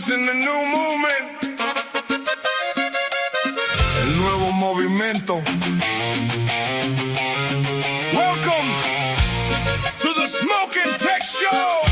This is the new movement. El nuevo movimiento. Welcome to the Smoke and Tech Show.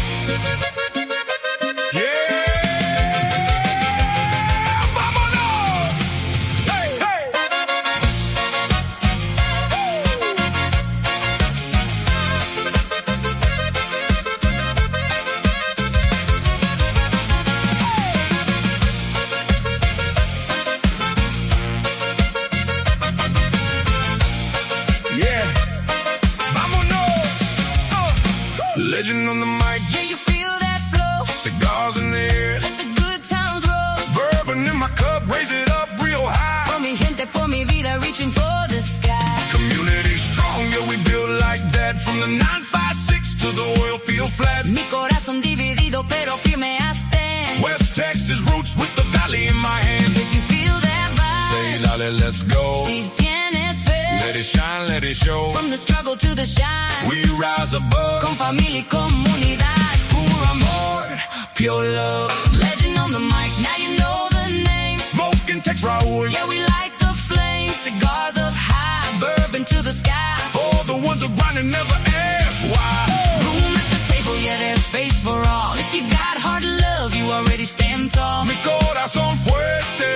Legend on the mic, yeah, you feel that flow. Cigars in the air, let the good times roll. Bourbon in my cup, raise it up real high. Por mi gente, por mi vida, reaching for the sky. Community strong, yeah, we build like that. From the 956 to the oil field flats. Mi corazón dividido, pero firme I stand. West Texas roots with the valley in my hands. If you feel that vibe, say dale, let's go. Si tienes fe, let it shine, let it show. From the struggle to the shine, we rise above. Con familia y comunidad, puro amor, pure love. Legend on the mic, now you know the name. Smoke and Tech Raul, yeah, we like the flame. Cigars up high, bourbon to the sky. For the ones who grind and never ask why. Room at the table, yeah, there's space for all. If you got hard love, you already stand tall. Mi corazón fuerte,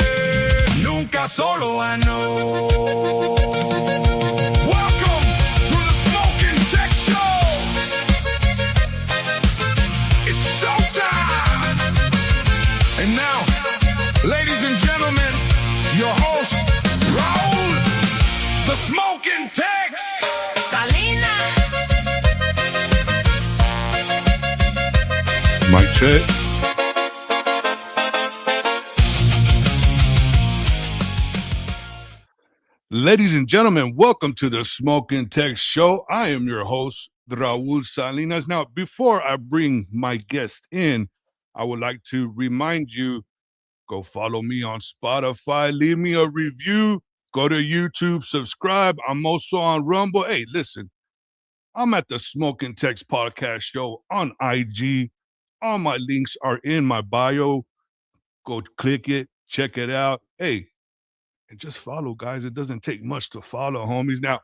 nunca solo I know. Welcome to the Smoke and Tech Show. It's showtime. And now, ladies and gentlemen, your host, Raul, the Smoke and Tech Salinas. Mic check. Ladies and gentlemen, welcome to the Smoke and Tech Show. I am your host, Raul Salinas. Now, before I bring my guest in, I would like to remind you, go follow me on Spotify, leave me a review, go to YouTube, subscribe. I'm also on Rumble. Hey, listen, I'm at the Smoke and Tech Podcast Show on IG. All my links are in my bio. Go click it, check it out. Hey, and just follow, guys. It doesn't take much to follow, homies. Now,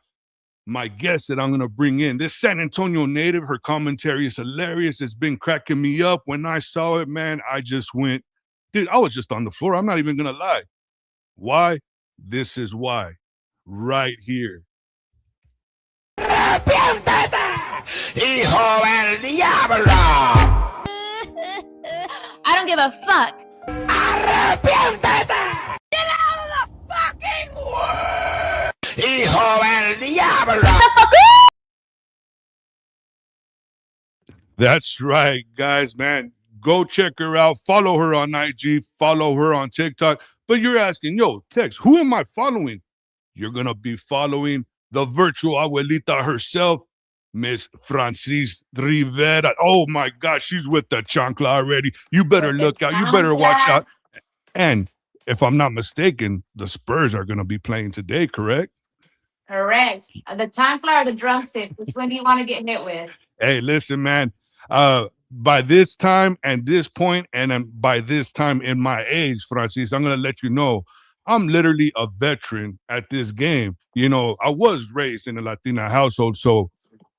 my guest that I'm going to bring in, this San Antonio native, her commentary is hilarious. It's been cracking me up. When I saw it, man, I just went, dude, I was just on the floor. I'm not even going to lie. Why? This is why. Right here. ¡Arrepiéntete, hijo del diablo! I don't give a fuck. ¡Arrepiéntete! Get out of the fucking way! ¡Hijo del diablo! That's right, guys, man. Go check her out. Follow her on IG. Follow her on TikTok. But you're asking, yo, Tex, who am I following? You're going to be following the virtual abuelita herself, Miss Francis Rivera. Oh, my God, she's with the chancla already. You better look out. You better watch out. And if I'm not mistaken, the Spurs are going to be playing today, correct? Correct. The chancla or the drumstick? Which one do you want to get hit with? Hey, listen, man. By this time and this point, and by this time in my age, Francis, I'm going to let you know, I'm literally a veteran at this game. You know, I was raised in a Latina household, so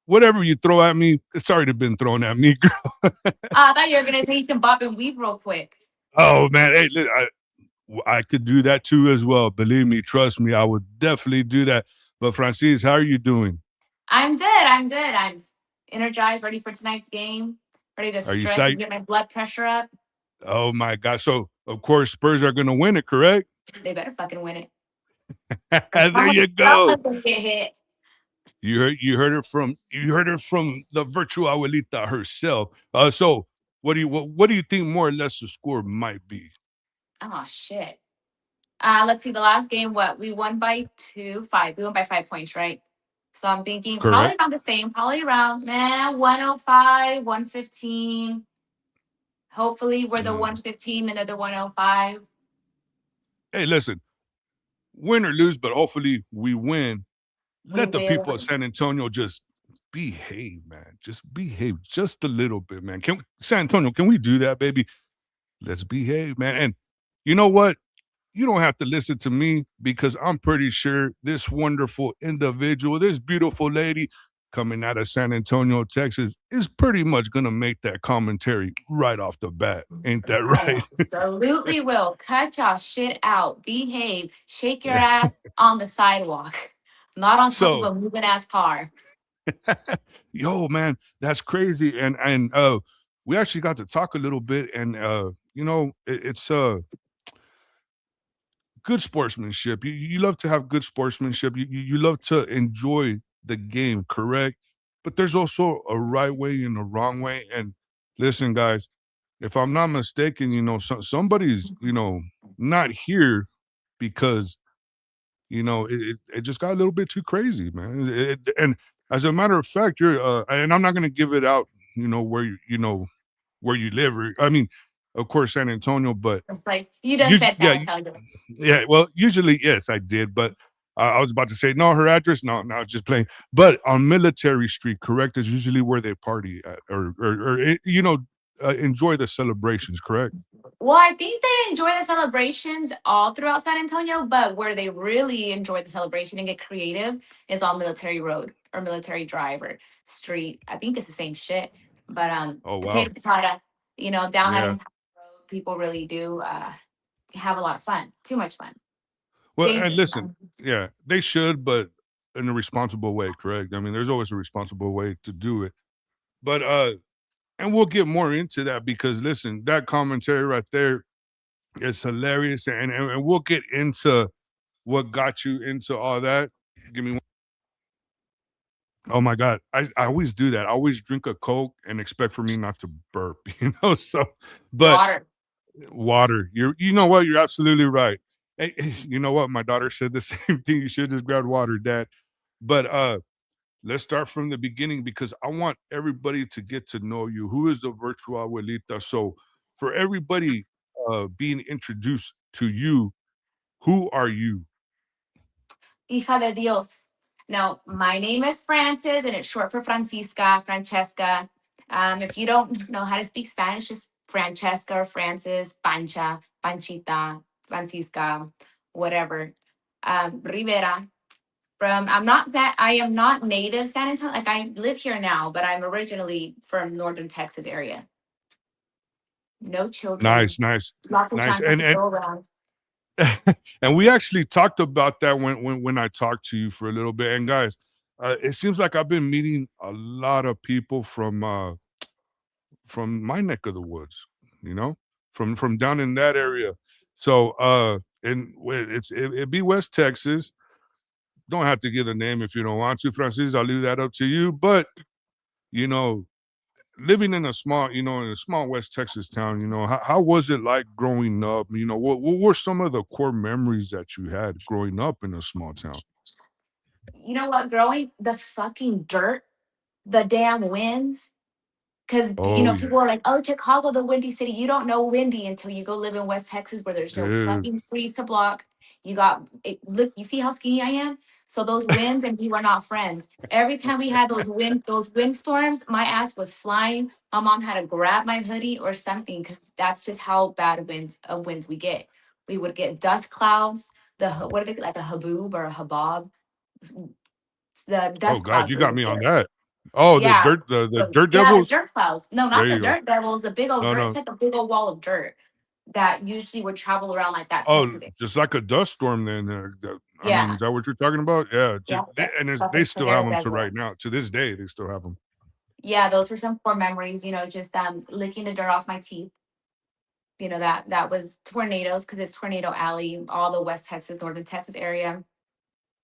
whatever you throw at me, it's already been thrown at me, girl. I thought you were going to say you can bop and weave real quick. Oh, man. Hey, I could do that too as well. Believe me, trust me, I would definitely do that. But Francis, how are you doing? I'm good. I'm energized, ready for tonight's game, ready to stress and get my blood pressure up. Oh, my God. So, of course, Spurs are going to win it, correct? They better fucking win it. There you go. Get hit. You heard her from the virtual abuelita herself. So what do you think more or less the score might be? Oh shit. Let's see. The last game, we won by 5. We won by 5 points, right? So I'm thinking probably around the same. Probably around 105, 115. Hopefully we're the 115 and they're the 105. Hey, listen, win or lose, but hopefully we win. Let the people of San Antonio just behave, man. Just behave just a little bit, man. San Antonio, can we do that, baby? Let's behave, man. And you know what? You don't have to listen to me because I'm pretty sure this wonderful individual, this beautiful lady coming out of San Antonio, Texas, is pretty much going to make that commentary right off the bat. Ain't that I right? absolutely will. Cut y'all shit out. Behave. Shake your Yeah. ass on the sidewalk, not on top of So, a moving ass car. yo, man, that's crazy. And we actually got to talk a little bit, and it's good sportsmanship. You love to have good sportsmanship. You love to enjoy the game, correct? But there's also a right way and a wrong way. And listen, guys, if I'm not mistaken, somebody's not here because it just got a little bit too crazy, man. And as a matter of fact, you're and I'm not going to give it out, where where you live. I mean, of course, San Antonio, but It's like you done said yeah, San Antonio. yeah, well, usually, yes, I did, but I was about to say, no, her address, no, just playing. But on Military Street, correct, is usually where they party at, or enjoy the celebrations, correct? Well, I think they enjoy the celebrations all throughout San Antonio, but where they really enjoy the celebration and get creative is on Military Road or Military Drive or Street. I think it's the same shit. But Oh, wow. potato, down that Yeah. entire road, people really do have a lot of fun. Too much fun. Well, and Dangerous listen, fun. yeah, they should, but in a responsible way, correct? I mean, there's always a responsible way to do it. But and we'll get more into that because listen, that commentary right there is hilarious, and we'll get into what got you into all that. Give me one. Oh my God. I always do that. I always drink a Coke and expect for me not to burp, So, but Water. water, you know what? You're absolutely right. Hey, you know what? My daughter said the same thing. You should just grab water, Dad. But let's start from the beginning because I want everybody to get to know you. Who is the virtual abuelita? So, for everybody being introduced to you, who are you? Hija de Dios. Now, my name is Frances, and it's short for Francesca. If you don't know how to speak Spanish, just Francesca or Frances, Pancha, Panchita, Francisca, whatever. Rivera. I am not native San Antonio. Like I live here now, but I'm originally from northern Texas area. No children, Nice, nice, lots of nice. chances to And go around. and we actually talked about that when I talked to you for a little bit. And guys, it seems like I've been meeting a lot of people from my neck of the woods, you know, from down in that area. So and it'd be West Texas. Don't have to give the name if you don't want to, Francis. I'll leave that up to you. But you know, living in a small, in a small West Texas town, how was it like growing up? What were some of the core memories that you had growing up in a small town? You know what? Growing the fucking dirt, the damn winds. Because Oh yeah, people are like, "Oh, Chicago, the windy city." You don't know windy until you go live in West Texas, where there's no dude. fucking trees to block. You got it, look. You see how skinny I am. So those winds and we were not friends. Every time we had those windstorms, my ass was flying. My mom had to grab my hoodie or something because that's just how bad winds we get. We would get dust clouds. What are they like a haboob or a habab? The Oh dust God, clouds you we got would me on get. that. Oh, Yeah. the dirt Yeah, the devils. dirt clouds. No, There not the you go. dirt devils. The big old No, dirt. It's no. like a big old wall of dirt that usually would travel around like that Oh, Texas area. just like a dust storm. Then, I mean, Yeah. is that what you're talking about? Yeah, Yeah. and they Fucking still have severe them to desert. right now. To this day, they still have them. Yeah, those were some core memories, just licking the dirt off my teeth. That was tornadoes because it's tornado alley, all the West Texas, northern Texas area.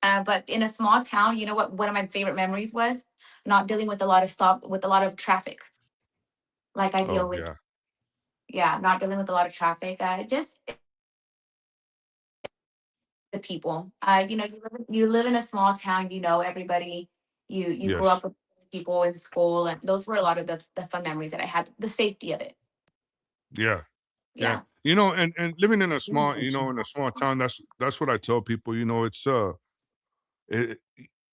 But in a small town, you know what one of my favorite memories was? Not dealing with a lot of traffic like I Oh deal with. yeah, Yeah, not dealing with a lot of traffic. Just the people. You live in a small town. You know everybody. You grew yes, up with people in school, and those were a lot of the fun memories that I had. The safety of it. yeah. Yeah. Yeah. And living in a small, in a small town, that's what I tell people, it's it,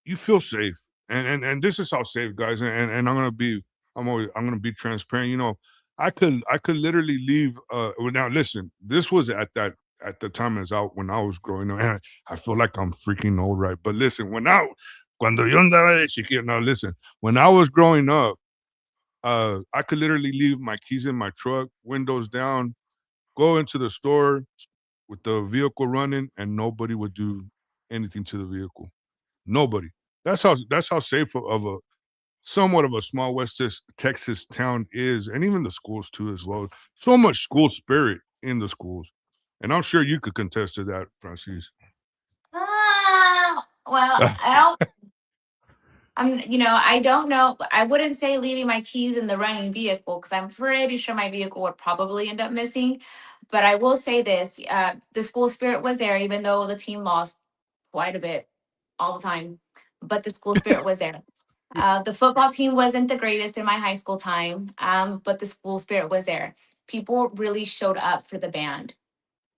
you feel safe. And this is how safe, guys. And I'm gonna be I'm gonna be transparent. I could literally leave. Well, now listen, this was at the time as out when I was growing up. And I feel like I'm freaking old, right? But listen, cuando yo andaba de chiquillo, now listen, when I was growing up, I could literally leave my keys in my truck, windows down, go into the store with the vehicle running, and nobody would do anything to the vehicle. Nobody. That's how safe of a somewhat of a small Texas town is, and even the schools too as well. So much school spirit in the schools, and I'm sure you could contest to that, Francis. Well, I don't. I don't know. I wouldn't say leaving my keys in the running vehicle because I'm pretty sure my vehicle would probably end up missing. But I will say this: the school spirit was there, even though the team lost quite a bit all the time. But the school spirit was there. The football team wasn't the greatest in my high school time, but the school spirit was there. People really showed up for the band.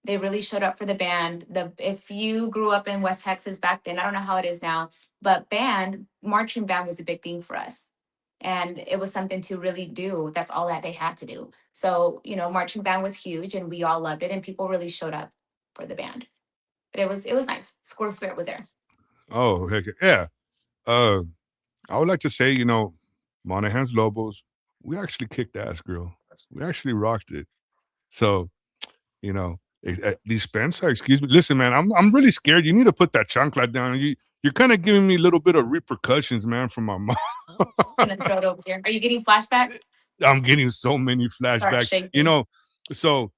They really showed up for the band. The If you grew up in West Texas back then, I don't know how it is now, but marching band was a big thing for us. And it was something to really do. That's all that they had to do. So, marching band was huge and we all loved it and people really showed up for the band. But it was nice. School spirit was there. Oh heck yeah! Uh, I would like to say, Monahan's Lobos, we actually kicked ass, girl. We actually rocked it. So dispensa, excuse me. Listen, man, I'm really scared. You need to put that chancla down. You're kind of giving me a little bit of repercussions, man, from my mom. Just gonna throw it over here. Are you getting flashbacks? I'm getting so many Start flashbacks. shaking. So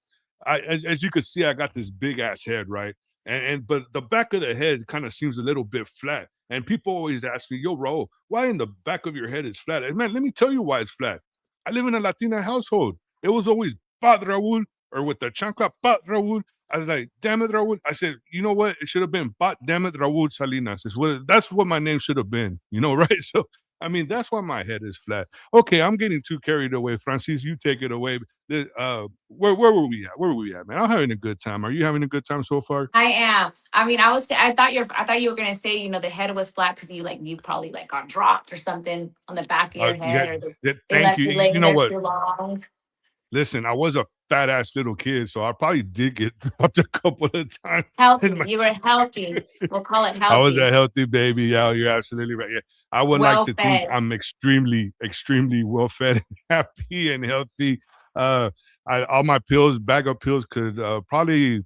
as you can see, I got this big ass head, right? And but the back of the head kind of seems a little bit flat. And people always ask me, "Yo, Raul, why in the back of your head is flat?" And man, let me tell you why it's flat. I live in a Latina household. It was always Pat Raul or with the chancla Pat Raul. I was like, damn it, Raul. I said, you know what? It should have been Pat damn it, Raul Salinas. That's what my name should have been, right? So I mean, that's why my head is flat. Okay, I'm getting too carried away. Francis, you take it away. Where were we at? Where were we at, man? I'm having a good time. Are you having a good time so far? I am. I mean, I thought you were gonna say, the head was flat because you probably like got dropped or something on the back of your Yeah, head, or yeah, they thank left you. you You laying know there what? too long. Listen, I was a fat ass little kid, so I probably did get dropped a couple of times in Healthy. my. You were healthy. We'll call it I was healthy. a healthy baby. Yeah, you're absolutely right. Yeah, I would like Well to think fed. I'm extremely, extremely well fed and happy and healthy. Uh, all my pills, bag of pills, could probably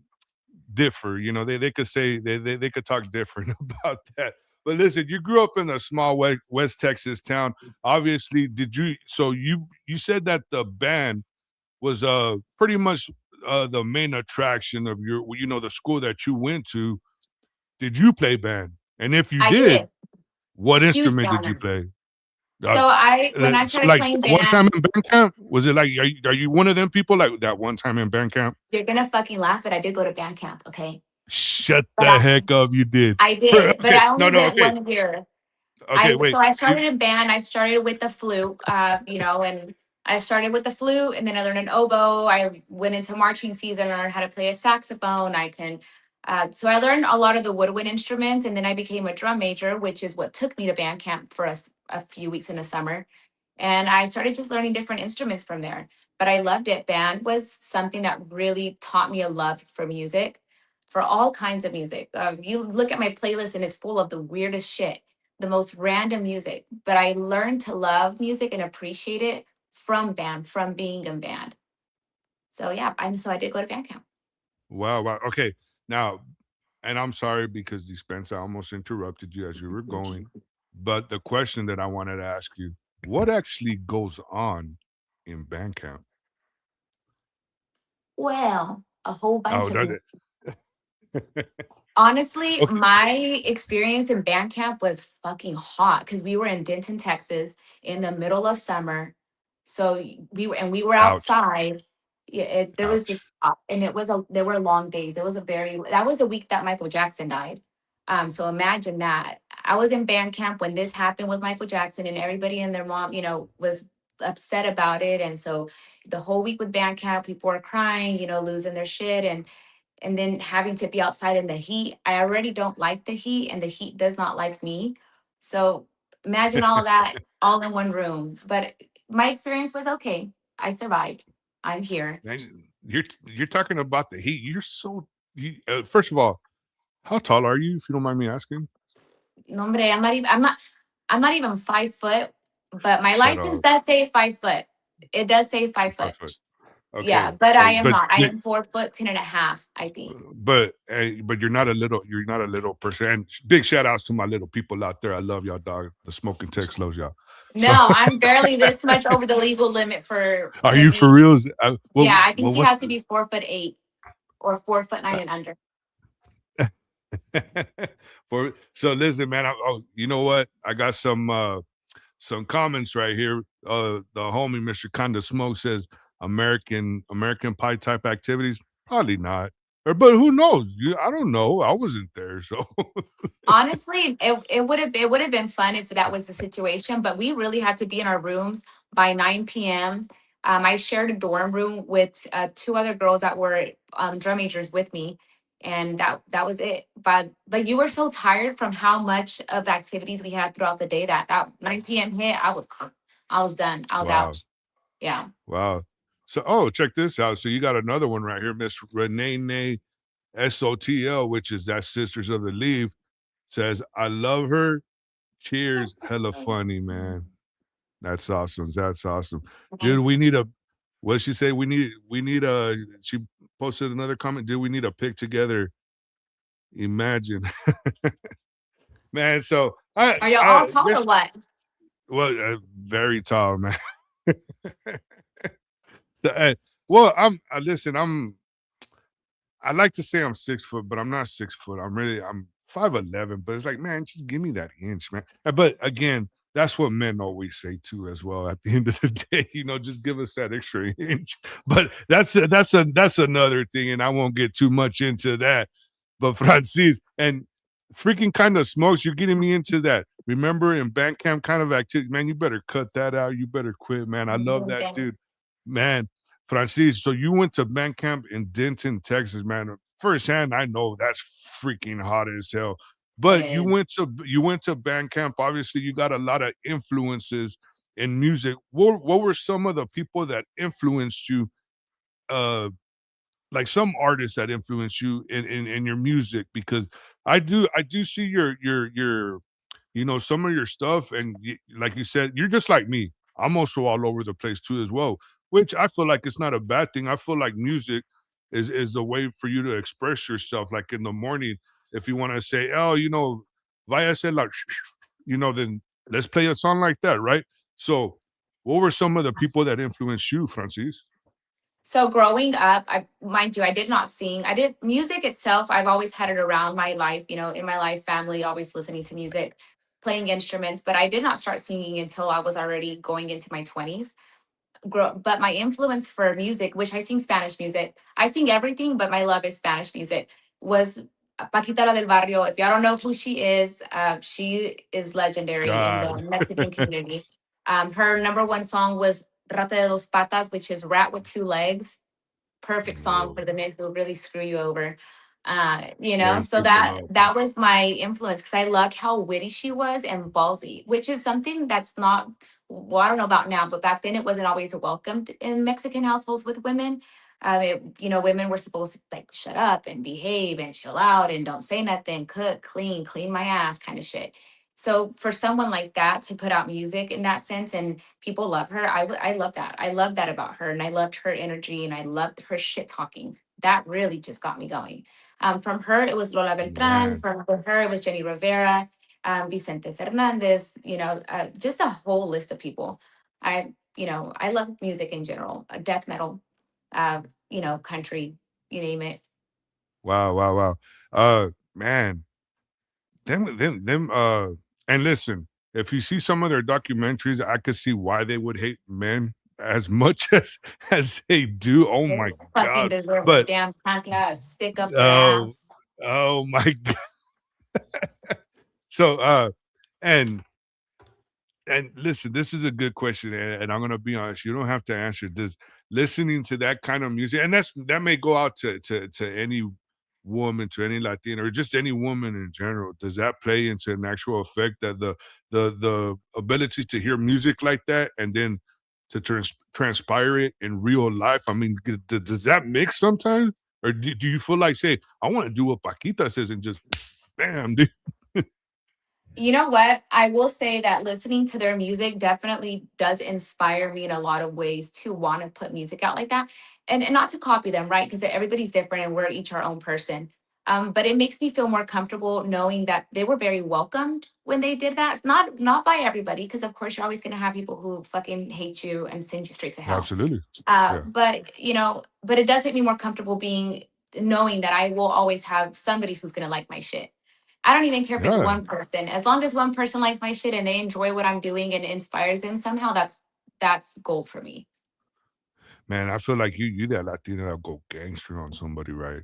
differ. They could say they could talk different about that. But listen, you grew up in a small West Texas town. Obviously, did you? So you said that the band was pretty much the main attraction of the school that you went to. Did you play band? And if you I did, did. what Huge instrument did you downer. play? Uh, So when I so started like playing that one time band, in band camp, was it like are you one of them people like that one time in band camp? you're gonna fucking laugh, but I did go to band camp, okay? Shut But the heck up, you did. I did, but Okay, I no, only no, went okay, 1 year. okay, I so wait. I You started in band. I started with the flute, and I started with the flute, and then I learned an oboe. I went into marching season, learned how to play a saxophone. So I learned a lot of the woodwind instruments, and then I became a drum major, which is what took me to band camp for a few weeks in the summer. And I started just learning different instruments from there. But I loved it. Band was something that really taught me a love for music, for all kinds of music. You look at my playlist and it's full of the weirdest shit, the most random music. But I learned to love music and appreciate it from band, from being in band. So yeah, and so I did go to band camp. Wow, wow. Okay. Now, and I'm sorry because Dispensa almost interrupted you as you were going. But the question that I wanted to ask you, what actually goes on in band camp? Well, a whole Oh, bunch of does music. it? Honestly, Okay. my experience in band camp was fucking hot because we were in Denton, Texas, in the middle of summer. So we were Ouch. outside. Yeah, there was Ouch. just hot, and there were long days. That was a week that Michael Jackson died. So imagine that. I was in band camp when this happened with Michael Jackson, and everybody and their mom, was upset about it. And so the whole week with band camp, people were crying, losing their shit, and then having to be outside in the heat. I already don't like the heat, and the heat does not like me. So imagine all of that all in one room. But my experience was okay. I survived. I'm here. Man, you're talking about the heat. You're so first of all, how tall are you, if you don't mind me asking? No, hombre, I'm not even 5 foot, but my Shut license up. does say 5 foot. It does say So 5 foot. 5 foot. Yeah, Okay. but I So am but not. I am 4 foot 10 and a half, I think. but you're not a little person. And big shout outs to my little people out there. I love y'all, dog. The smoking text loves y'all. So No, I'm barely this much over the legal limit for are to you for be. reals? Yeah, I think Well, you what's have to be 4'8" or 4'9" and under. for so listen, man. You know what? I got some comments right here. The homie Mr. Kinda Smoke says American Pie type activities. Probably not. But who knows? I don't know. I wasn't there, so Honestly, it would have been fun if that was the situation, but we really had to be in our rooms by 9 p.m. I shared a dorm room with two other girls that were drum majors with me, and that was it. But you were so tired from how much of activities we had throughout the day that 9 p.m. hit, I was done. I was wow. out. Yeah. Wow. So check this out. So you got another one right here, Miss Renee SOTL, which is that Sisters of the Leave, says, I love her. Cheers. Hella funny, man. That's awesome. That's awesome. Dude, we need a what she say? We need a she posted another comment. Dude, we need a pic together. Imagine. Man, so Are y'all all tall or there's what? very tall, man. Uh, well, listen, I like to say I'm 6 foot, but I'm not 6 foot. I'm 5'11", but it's like, man, just give me that inch, man. But again, that's what men always say too, as well. At the end of the day, just give us that extra inch. But that's another thing, and I won't get too much into that. But Francis and freaking kind of smokes, you're getting me into that. Remember in band camp kind of activity, man. You better cut that out. You better quit, man. I love that, dude, man. Francis, so you went to band camp in Denton, Texas, man. Firsthand, I know that's freaking hot as hell. It But is. you went to band camp. Obviously, you got a lot of influences in music. What were some of the people that influenced you? Like some artists that influence you in your music, because I do see your some of your stuff, and like you said, you're just like me. I'm also all over the place too as well, which I feel like it's not a bad thing. I feel like music is a way for you to express yourself. Like in the morning, if you want to say, oh, vaya ser like, then let's play a song like that, right? So, what were some of the people that influenced you, Francis? So growing up, I mind you, I did not sing. I did music itself. I've always had it around my life, in my life, family, always listening to music, playing instruments, but I did not start singing until I was already going into my 20s. But my influence for music, which I sing Spanish music, I sing everything, but my love is Spanish music, was Paquita la del Barrio. If y'all don't know who she is legendary in the God. Mexican community. Her number one song was Rata de dos patas, which is rat with two legs. Perfect song Whoa. for the men who really screw you over. Very So super that low. that was my influence because I loved how witty she was and ballsy, which is something that's not, well, I don't know about now, but back then it wasn't always welcomed in Mexican households with women. Women were supposed to like shut up and behave and chill out and don't say nothing, cook, clean my ass kind of shit. So for someone like that to put out music in that sense and people love her, I love that. I love that about her, and I loved her energy, and I loved her shit talking. That really just got me going. From her, it was Lola Beltran. Man. From her, it was Jenny Rivera, Vicente Fernandez. Just a whole list of people. I love music in general, death metal, country, you name it. Wow, wow, wow. Man, and listen, if you see some of their documentaries, I could see why they would hate men as much as they do. Oh They my fucking God. deserve a But damn chancla stick up their oh, ass. oh my God. So and and listen, this is a good question, and I'm gonna be honest. You don't have to answer. Does listening to that kind of music, and that may go out to any woman, to any Latina, or just any woman in general. Does that play into an actual effect that the ability to hear music like that, and then to transpire it in real life? I mean, does that mix sometimes? Or do you feel like, say, I want to do what Paquita says and just bam, dude? You know what? I will say that listening to their music definitely does inspire me in a lot of ways to want to put music out like that. And not to copy them, right? Because everybody's different and we're each our own person. But it makes me feel more comfortable knowing that they were very welcomed when they did that. Not by everybody, because of course you're always gonna have people who fucking hate you and send you straight to hell. Absolutely. Yeah. But but it does make me more comfortable being knowing that I will always have somebody who's gonna like my shit. I don't even care if it's Yeah. one person. As long as one person likes my shit and they enjoy what I'm doing and it inspires them somehow, that's gold for me. Man, I feel like you that Latina that go gangster on somebody, right?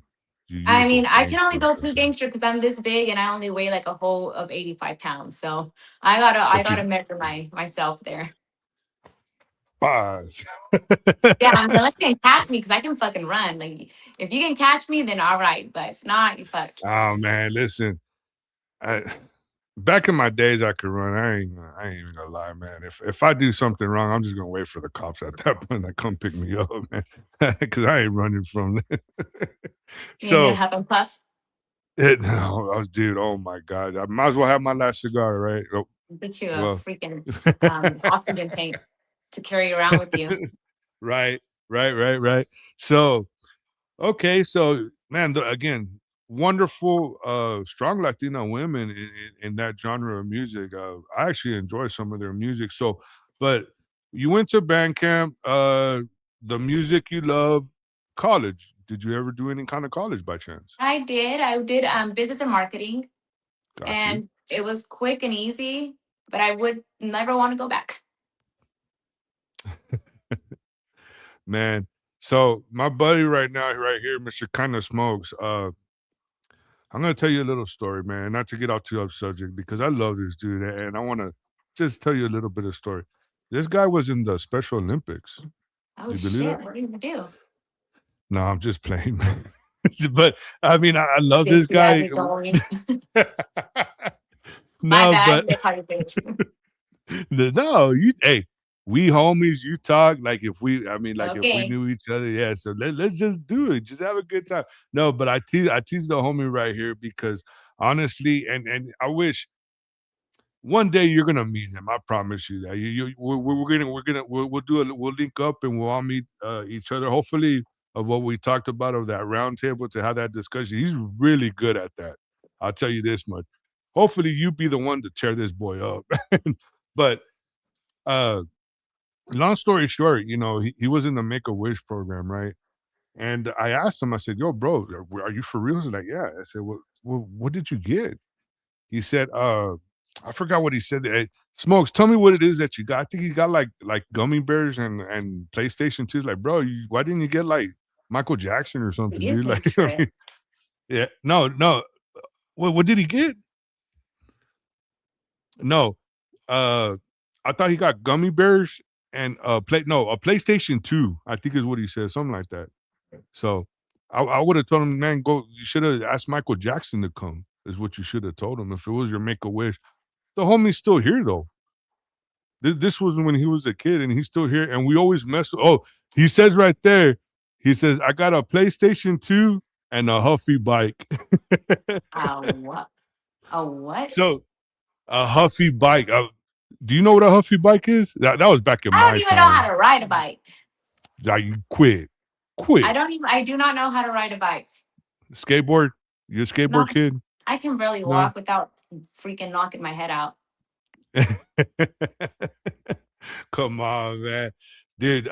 You I would mean, go I can only gangster go for too sure. gangster because I'm this big and I only weigh like a whole of 85 pounds. So I But gotta you measure myself there. bars. Yeah, I mean, unless you can catch me because I can fucking run. Like if you can catch me, then all right. But if not, you fucked. Oh man, listen. I back in my days I could run. I ain't even gonna lie, man. If I do something wrong, I'm just gonna wait for the cops at that point to come pick me up, man. Cause I ain't running from them. You ain't gonna So have a puff, no, I was dude, oh my God. I might as well have my last cigar, right? Oh, get you a well. freaking oxygen tank to carry around with you. Right, right. So, okay, so man, again, wonderful, strong Latina women in that genre of music. I actually enjoy some of their music. So, but you went to band camp, the music you love, college. Did you ever do any kind of college by chance? I did. I did business and marketing, Got you, and it was quick and easy. But I would never want to go back. man. So my buddy right now, right here, Mr. Kinda Smokes. I'm gonna tell you a little story, man. Not to get off too off subject because I love this dude, and I want to just tell you a little bit of story. This guy was in the Special Olympics. Do Oh you believe shit! that? What are you gonna do? No, I'm just playing, man. But I mean, I love this Bitch, you had guy. me going. My No, bad. but They call you bitch. no, hey, we homies. You talk like if we, I mean, like if we Okay. knew each other, yeah. So let's just do it. Just have a good time. No, but I tease the homie right here because honestly, and I wish one day you're gonna meet him. I promise you that. We'll link up and we'll all meet each other. Hopefully, of what we talked about of that round table to have that discussion. He's really good at that. I'll tell you this much. Hopefully, you be the one to tear this boy up. But uh, long story short, he was in the Make a Wish program, right? And I asked him. I said, "Yo, bro, are you for real?" He's like, "Yeah." I said, what did you get?" He said, I forgot what he said. Smokes, tell me what it is that you got. I think he got like gummy bears and PlayStation 2s. Like, bro, why didn't you get like Michael Jackson or something, He is dude? Like, I literate. mean, yeah, no. What did he get? No, uh, I thought he got gummy bears and a PlayStation 2. I think is what he said, something like that. So I would have told him, man, go. You should have asked Michael Jackson to come. Is what you should have told him if it was your Make a Wish. The homie's still here though. This was when he was a kid, and he's still here. And we always mess. Oh, he says right there. He says, "I got a PlayStation 2 and a Huffy bike." What? A what? So a Huffy bike. Do you know what a Huffy bike is? That was back in I don't my even know how time. to ride a bike. Like you quit. I do not know how to ride a bike. Skateboard. You a No, skateboard kid? I can barely No. walk without freaking knocking my head out. Come on, man, dude.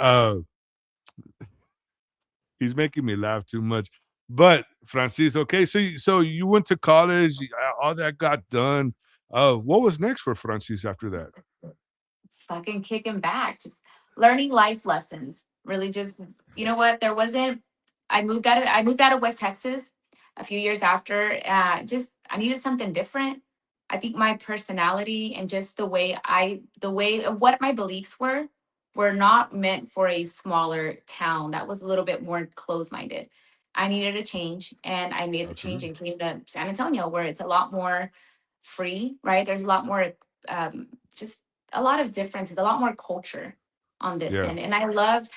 He's making me laugh too much. But Francis, okay, so you went to college, all that got done. What was next for Francis after that? Fucking kicking back, just learning life lessons. Really, just you know what? There wasn't. I moved out of West Texas a few years after. Just I needed something different. I think my personality and just the way of what my beliefs were not meant for a smaller town that was a little bit more closed minded. I needed a change, and I made the change Absolutely. and came to San Antonio, where it's a lot more free. Right, there's a lot more just a lot of differences, a lot more culture. on this Yeah. end. And I love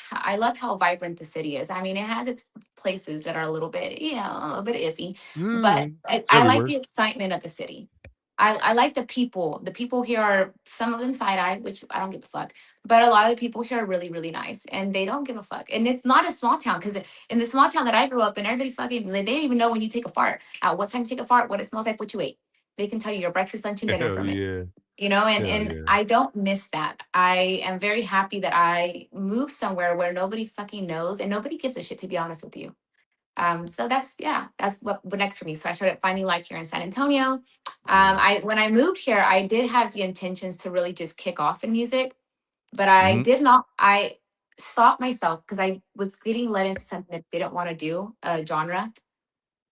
how vibrant the city is. I mean, it has its places that are a little bit, a little bit iffy, but It's I like everywhere. the excitement of the city. I like the people. The people here are, some of them side eye, which I don't give a fuck. But a lot of the people here are really, really nice, and they don't give a fuck. And it's not a small town, because in the small town that I grew up in, everybody fucking, they don't even know when you take a fart, at what time you take a fart, what it smells like, what you ate. They can tell you your breakfast, lunch, and dinner Hell from it. yeah. And Hell and yeah. I don't miss that. I am very happy that I moved somewhere where nobody fucking knows and nobody gives a shit, to be honest with you. So that's, yeah, that's what next for me. So I started finding life here in San Antonio. Yeah. I When I moved here, I did have the intentions to really just kick off in music, but I Hmm. did not. I stopped myself because I was getting led into something that I didn't want to do, a genre.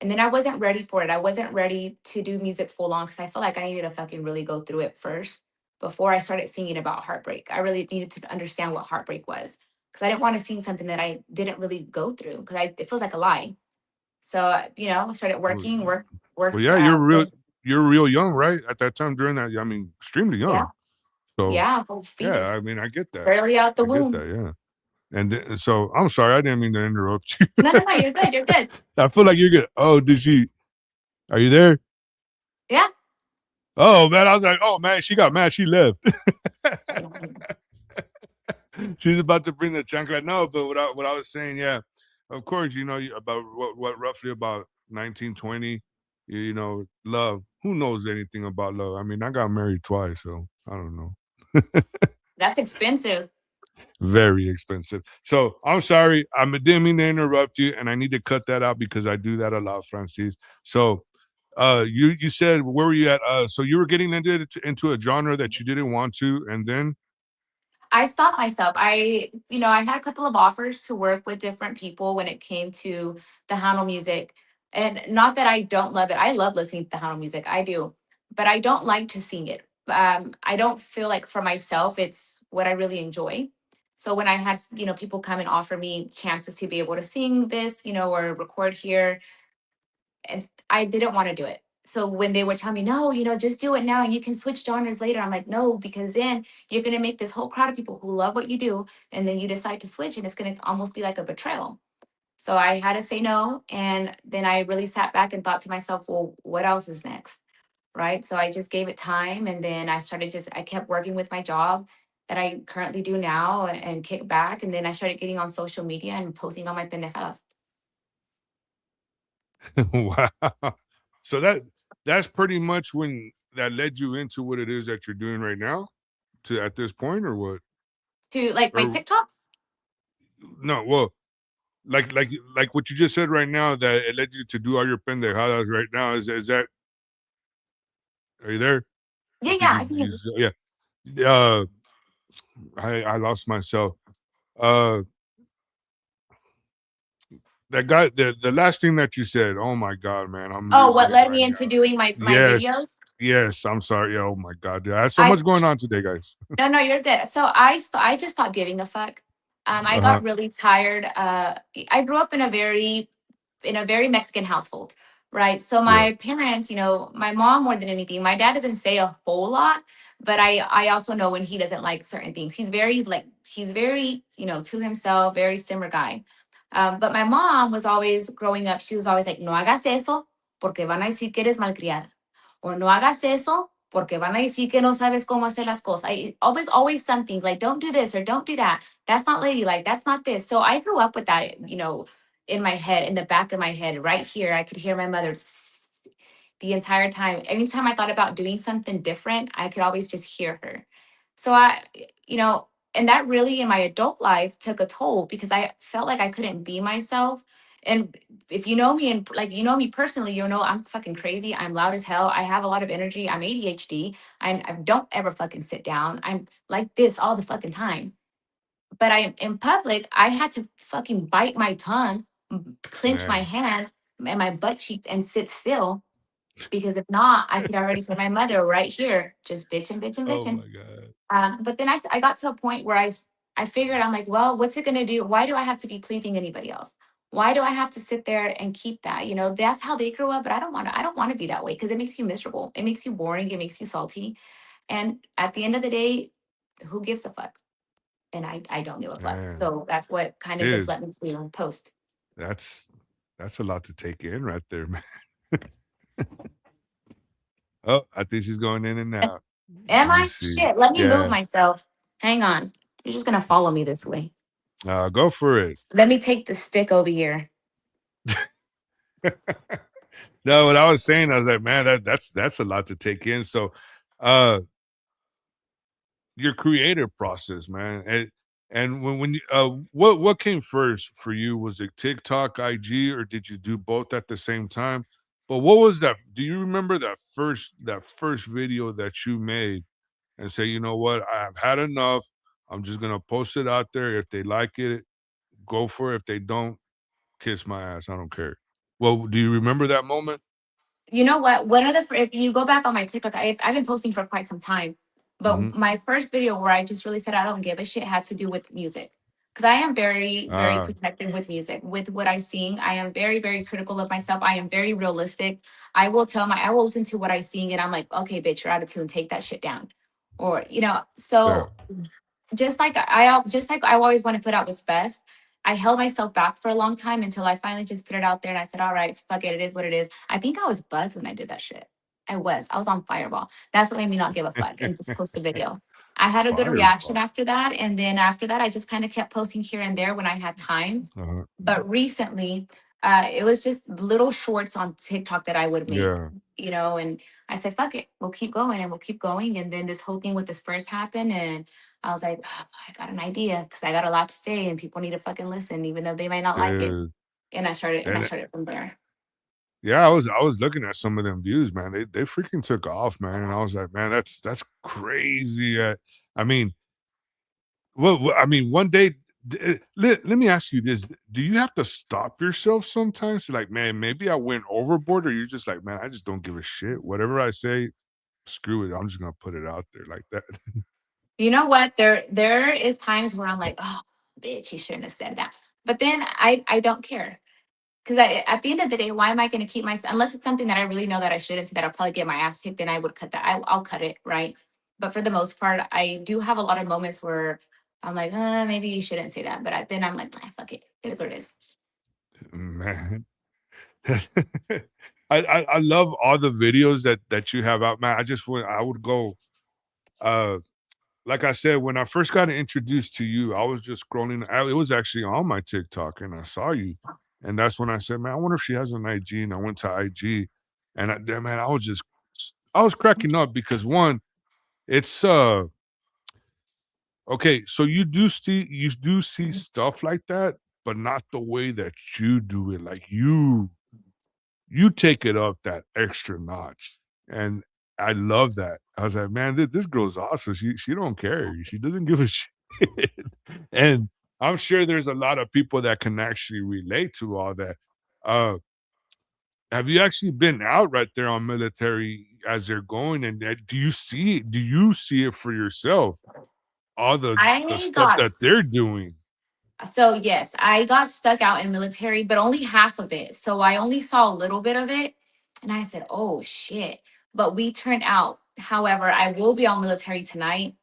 And then I wasn't ready for it. I wasn't ready to do music full on because I felt like I needed to fucking really go through it first before I started singing about heartbreak. I really needed to understand what heartbreak was because I didn't want to sing something that I didn't really go through because it feels like a lie. So, I started Well, working, well, worked, yeah, you're real young, right? At that time during that, I mean, extremely yeah, young. So yeah, whole yeah, I fetus, mean, I get that. barely out the I get womb. that. Yeah. And so I'm sorry, I didn't mean to interrupt you. No, no, no, you're good. You're good. I feel like you're good. Oh, did she? Are you there? Yeah. Oh man, I was like, oh man, she got mad. She left. I know, I know. She's about to bring the chancla. No, but what I was saying, yeah, of course, about what roughly about 1920, love. Who knows anything about love? I mean, I got married twice, so I don't know. That's expensive. Very expensive. So I'm sorry. I didn't mean to interrupt you, and I need to cut that out because I do that a lot, Francis. So you said where were you at? So you were getting into a genre that you didn't want to, and then I stopped myself. I had a couple of offers to work with different people when it came to the Hano music. And not that I don't love it. I love listening to the Hano music. I do. But I don't like to sing it. I don't feel like for myself it's what I really enjoy. So when I had, people come and offer me chances to be able to sing this, or record here, and I didn't want to do it. So when they were telling me, no, just do it now and you can switch genres later, I'm like, no, because then you're going to make this whole crowd of people who love what you do. And then you decide to switch and it's going to almost be like a betrayal. So I had to say no. And then I really sat back and thought to myself, well, what else is next? Right. So I just gave it time. And then I kept working with my job that I currently do now and kick back. And then I started getting on social media and posting on my pendejadas. wow. So that's pretty much when that led you into what it is that you're doing right now, to at this point, or what? To like my Or TikToks. no, well, like what you just said right now that it led you to do all your pendejadas right now. Is that are you there? I Yeah, think yeah, I can hear you. yeah. Uh, I lost myself. Uh, that guy, the last thing that you said. Oh my god, man, I'm Oh, losing what it led right me into now. doing my Yes, videos? yes. I'm sorry. Oh my god, I have so I much going on today, guys. No, no, you're good. So I just stopped giving a fuck. I Uh huh. got really tired. I grew up in a very Mexican household, right? So Yeah. my parents, my mom more than anything, my dad doesn't say a whole lot, but I also know when he doesn't like certain things. He's very, to himself, very simmer guy. But my mom was always growing up, she was always like, no hagas eso, porque van a decir que eres malcriada. Or no hagas eso, porque van a decir que no sabes cómo hacer las cosas. Always something like, don't do this or don't do that. That's not ladylike. That's not this. So I grew up with that, in my head, in the back of my head, right here. I could hear my mother the entire time. Anytime I thought about doing something different, I could always just hear her. So you know, and that really in my adult life took a toll because I felt like I couldn't be myself. And if you know me and like you know me personally, I'm fucking crazy. I'm loud as hell. I have a lot of energy. I'm ADHD. I don't ever fucking sit down. I'm like this all the fucking time. But I in public, I had to fucking bite my tongue, clench my Man. hand and my butt cheeks and sit still because if not, I could already hear my mother right here just bitching, bitching, Oh bitching. my god. But then I got to a point where I figured I'm like, well, what's it gonna do? Why do I have to be pleasing anybody else? Why do I have to sit there and keep that? That's how they grew up, but I don't want to be that way because it makes you miserable. It makes you boring. It makes you salty. And at the end of the day, who gives a fuck? and I don't give a fuck. Man, So that's what kind of just dude, let me, post. that's that's a lot to take in right there, man. Oh, I think she's going in and out. Am Let me I? see. Shit, let me move Yeah, myself. Hang on. You're just gonna follow me this way. go for it. Let me take the stick over here. No, what I was saying, I was like, man, that's a lot to take in. So, uh, your creative process, man, and when you, what came first for you? Was it TikTok, IG, or did you do both at the same time? But what was that? Do you remember that first video that you made and say, you know what, I've had enough. I'm just gonna post it out there. If they like it, go for it. If they don't, kiss my ass. I don't care. Well, do you remember that moment? You know what? One of the if you go back on my TikTok, I've been posting for quite some time. Hmm. But my first video where I just really said I don't give a shit had to do with music. Because I am very, very Uh, protective with music, with what I sing. I am very, very critical of myself. I am very realistic. I will listen to what I sing and I'm like, okay, bitch, you're out of tune. Take that shit down. Or, yeah. so just like I always want to put out what's best. I held myself back for a long time until I finally just put it out there and I said, all right, fuck it. It is what it is. I think I was buzzed when I did that shit. I was on fireball. That's what made me not give a fuck and just post a video. I had a good reaction Fireball. after that. And then after that, I just kind of kept posting here and there when I had time. Uh-huh. But recently, it was just little shorts on TikTok that I would make, Yeah. and I said, fuck it, we'll keep going and we'll keep going. And then this whole thing with the Spurs happened. And I was like, "Oh, I got an idea because I got a lot to say and people need to fucking listen, even though they might not like it." Dude. And I And started from there. yeah, I was looking at some of them views, man. They freaking took off, man. And I was like, man, that's crazy. I mean, I mean, one day, let me ask you this: do you have to stop yourself sometimes? To like, man, maybe I went overboard, or you're just like, man, I just don't give a shit. Whatever I say, screw it. I'm just gonna put it out there like that. You know what? There is times where I'm like, oh, bitch, you shouldn't have said that. But then I don't care. Because at the end of the day, why am I going to keep myself, unless it's something that I really know that I shouldn't, so that I'll probably get my ass kicked, then I would cut that. I'll cut it, right? But for the most part, I do have a lot of moments where I'm like, maybe you shouldn't say that. But then I'm like, fuck it. It is what it is. Man. I love all the videos that you have out, man. I would go, uh like I said, when I first got introduced to you, I was just scrolling. It was actually on my TikTok, and I saw you, and that's when I said, "Man, I wonder if she has an IG." And I went to IG, and man, I was cracking up because one, it's okay. So you do see stuff like that, but not the way that you do it. Like you take it up that extra notch, and I love that. I was like, man, this girl's awesome. She don't care. She doesn't give a shit. And I'm sure there's a lot of people that can actually relate to all that. Uh, have you actually been out right there on military as they're going? And do you see it for yourself? All the I stuff got that they're doing. So yes, I got stuck out in military, but only half of it. So I only saw a little bit of it. And I said, oh shit. But we turned out. However, I will be on military tonight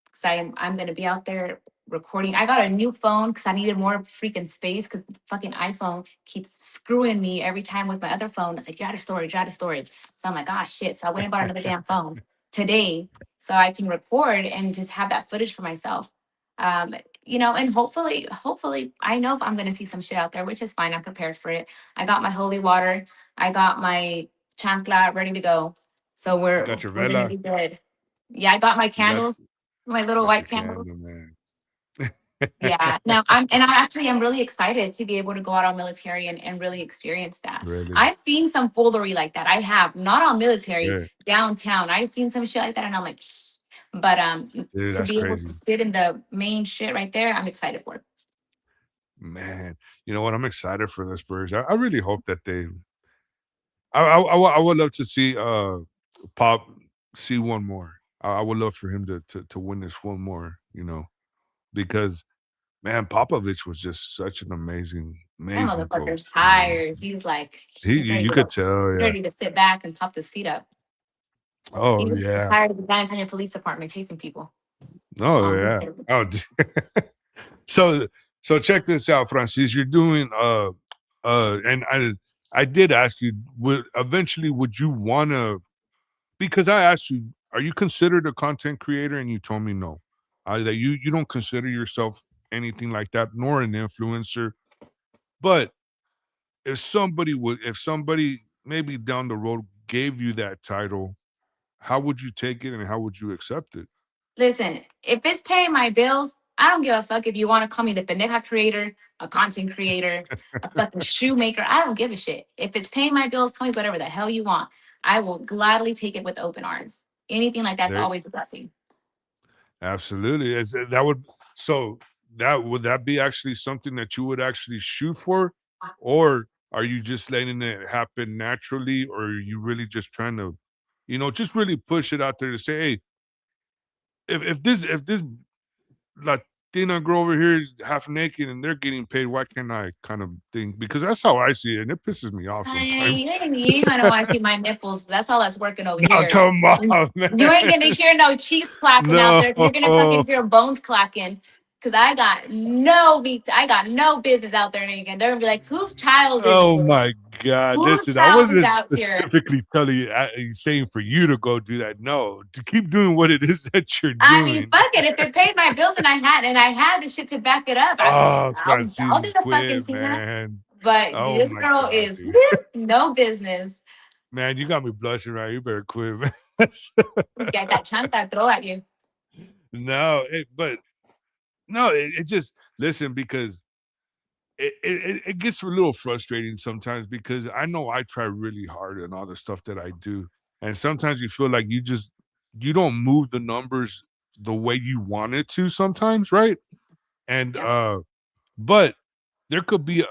because I'm gonna be out there recording. I got a new phone because I needed more freaking space because the fucking iPhone keeps screwing me every time with my other phone. It's like, you're out of storage, you're out of storage. So I'm like, ah shit. So I went and bought another damn phone today so I can record and just have that footage for myself. Um, and hopefully I know I'm gonna see some shit out there, which is fine. I'm prepared for it. I got my holy water, I got my chancla ready to go. So You we're got your we're gonna vela. be good. Yeah, I got my You got candles, my little got white your candles. candle, man. Yeah. No, I'm really excited to be able to go out on military and really experience that. Really? I've seen some foolery like that. I have, not on military, Yeah, downtown. I've seen some shit like that and I'm like, but dude, to that's be able to crazy. sit in the main shit right there, I'm excited for it. Man, you know what? I'm excited for the Spurs. I really hope that they. I would love to see Pop see one more. I would love for him to win this one more. Because man, Popovich was just such an That amazing coach. motherfucker's tired. He's like, He he's ready you to could go. tell, He's yeah. ready to sit back and pop his feet up. Oh He's yeah, tired of the San Antonio Police Department chasing people. Oh on yeah. YouTube. Oh, so so check this out, Francis. You're doing and I did ask you, would eventually would you wanna, because I asked you, are you considered a content creator? And you told me no. That you don't consider yourself anything like that, nor an influencer. But if somebody maybe down the road gave you that title, how would you take it and how would you accept it? Listen, if it's paying my bills, I don't give a fuck if you want to call me the pendeja creator, a content creator, a fucking shoemaker. I don't give a shit. If it's paying my bills, call me whatever the hell you want. I will gladly take it with open arms. Anything like that's There, always a blessing. absolutely. That would, so that would that be actually something that you would actually shoot for, or are you just letting it happen naturally, or are you really just trying to, just really push it out there to say, hey, if this Latina girl over here is half naked and they're getting paid, why can't I kind of thing? Because that's how I see it, and it pisses me off sometimes. You ain't gonna want to see my nipples. That's all that's working over No, here. come on, You ain't man. gonna hear no cheeks clacking out No. there. You're gonna fucking hear bones clacking. Cause I got no business out there naked. They're gonna be like, whose child is Oh this? my God. Whose Listen, I child is wasn't out here? specifically telling you, saying for you to go do that. No, to keep doing what it is that you're I mean, doing. fuck it. If it paid my bills and I had the shit to back it up, Oh, I'll Francis, do the fucking quit, Tina. man. But Oh this my girl God, is dude. no business. Man, you got me blushing, right? You better quit, man. Get that chanta throw at you. No, but no, it just, listen, because it gets a little frustrating sometimes because I know I try really hard and all the stuff that I do. And sometimes you feel like you don't move the numbers the way you want it to sometimes, right? And Yeah. but there could be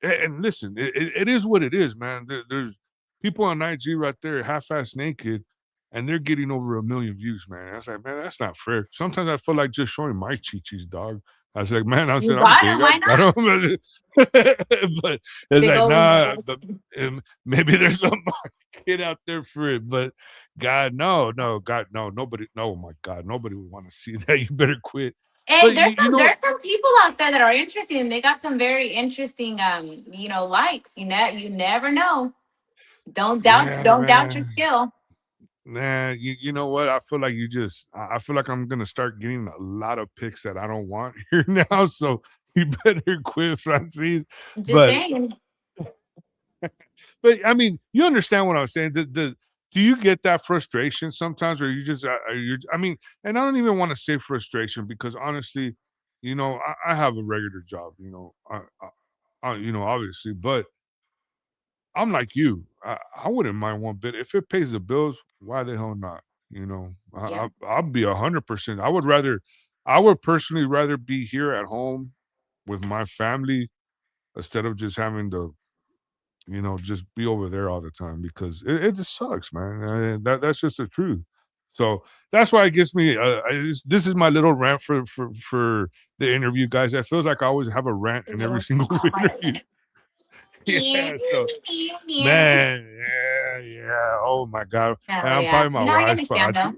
and listen, it is what it is, man. There's people on IG right there, half-ass naked, and they're getting over 1 million views, man. I was like, man, that's not fair. Sometimes I feel like just showing my chichis, dog. I was like, man, I You said, I'm got him. big, I Why got not? 'em. But it's Big like, old nah, nipples. maybe there's a market out there for it, but God, no, God, no, nobody, no, my God, nobody would want to see that. You better quit. Hey, But you know, there's some people out there that are interesting and they got some very interesting likes. You never know. yeah, Don't doubt your man. skill. Nah, you know what? I feel like I feel like I'm gonna start getting a lot of picks that I don't want here now. So you better quit, Francis. Just But saying. but I mean, you understand what I'm saying. Do you get that frustration sometimes, or you just are you? I mean, and I don't even want to say frustration because honestly, I have a regular job. Obviously, but I'm like you. I wouldn't mind one bit if it pays the bills. Why the hell not? Yeah. I'll be 100%. I would personally rather be here at home with my family instead of just having to, just be over there all the time because it just sucks, man. That's just the truth. So that's why it gets me. This is my little rant for the interview, guys. It feels like I always have a rant in every Little single smile. interview. Yeah. So man, yeah, yeah. Oh my God. And Oh I'm yeah. probably my No, I wife's understand though.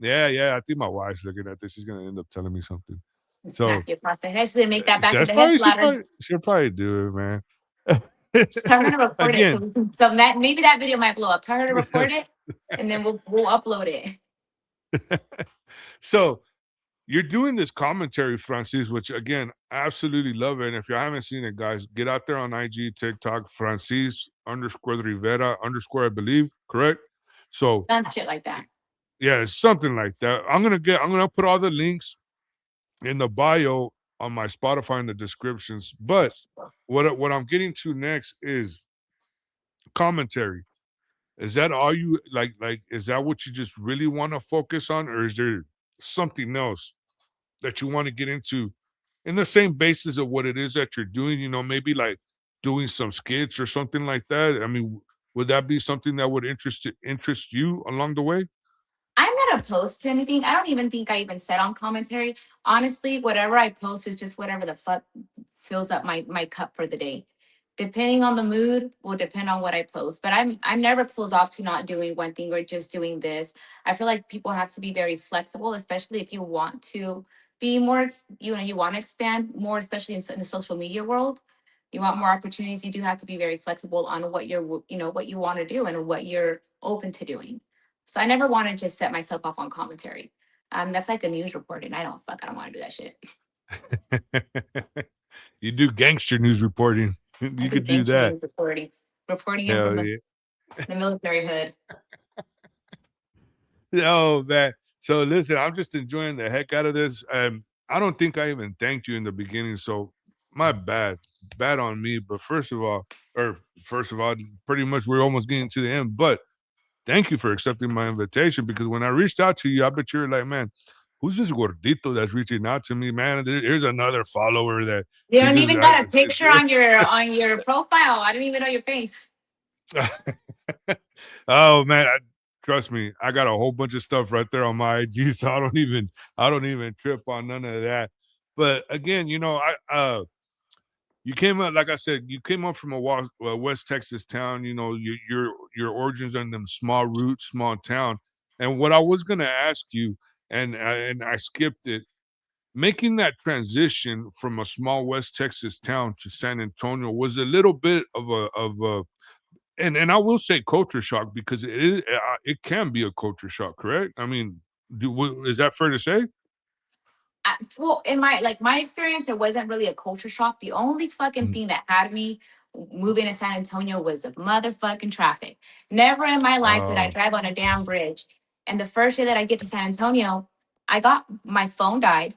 yeah, yeah. I think my wife's looking at this. She's gonna end up telling me something. Snap So your process. Actually make that back of that's the head probably flatter. she'll probably do it, man. Just tell her to record it Again, so that maybe that video might blow up. Tell her to record it and then we'll upload it. so you're doing this commentary, Francis, which again, I absolutely love it. And if you haven't seen it, guys, get out there on IG, TikTok, Francis_Rivera _, I believe, correct? So Some shit like that. yeah, it's something like that. I'm gonna put all the links in the bio on my Spotify in the descriptions. But what I'm getting to next is commentary. Is that all you like is that what you just really want to focus on, or is there something else that you want to get into in the same basis of what it is that you're doing, maybe like doing some skits or something like that? I mean, would that be something that would interest you along the way? I'm not opposed to anything. I don't even think I even said on commentary. Honestly, whatever I post is just whatever the fuck fills up my cup for the day. depending on the mood will depend on what I post. But I'm never closed off to not doing one thing or just doing this. I feel like people have to be very flexible, especially if you want to be more, you want to expand more, especially in the social media world. You want more opportunities. You do have to be very flexible on what what you want to do and what you're open to doing. So I never want to just set myself off on commentary. That's like a news reporting. I don't want to do that shit. You do gangster news reporting. I You do could do gangster that. news reporting, reporting in from Hell yeah. the military hood. Oh man. So listen, I'm just enjoying the heck out of this. I don't think I even thanked you in the beginning, so my bad. Bad on me. But first of all, pretty much we're almost getting to the end. But thank you for accepting my invitation because when I reached out to you, I bet you're like, man, who's this gordito that's reaching out to me, man? Here's another follower that You he don't just even got a picture on your profile. I didn't even know your face. Oh man, trust me, I got a whole bunch of stuff right there on my IG, so I don't even trip on none of that. But again, you came up, like I said, you came up from a West Texas town. Your origins are in them small roots, small town. And what I was gonna ask you, and I skipped it, making that transition from a small West Texas town to San Antonio was a little bit of a and I will say culture shock because it can be a culture shock, correct? I mean, is that fair to say? Well, in my experience, it wasn't really a culture shock. The only fucking Mhm. thing that had me moving to San Antonio was the motherfucking traffic. Never in my life did I Oh, drive on a damn bridge. And the first day that I get to San Antonio, I got my phone died.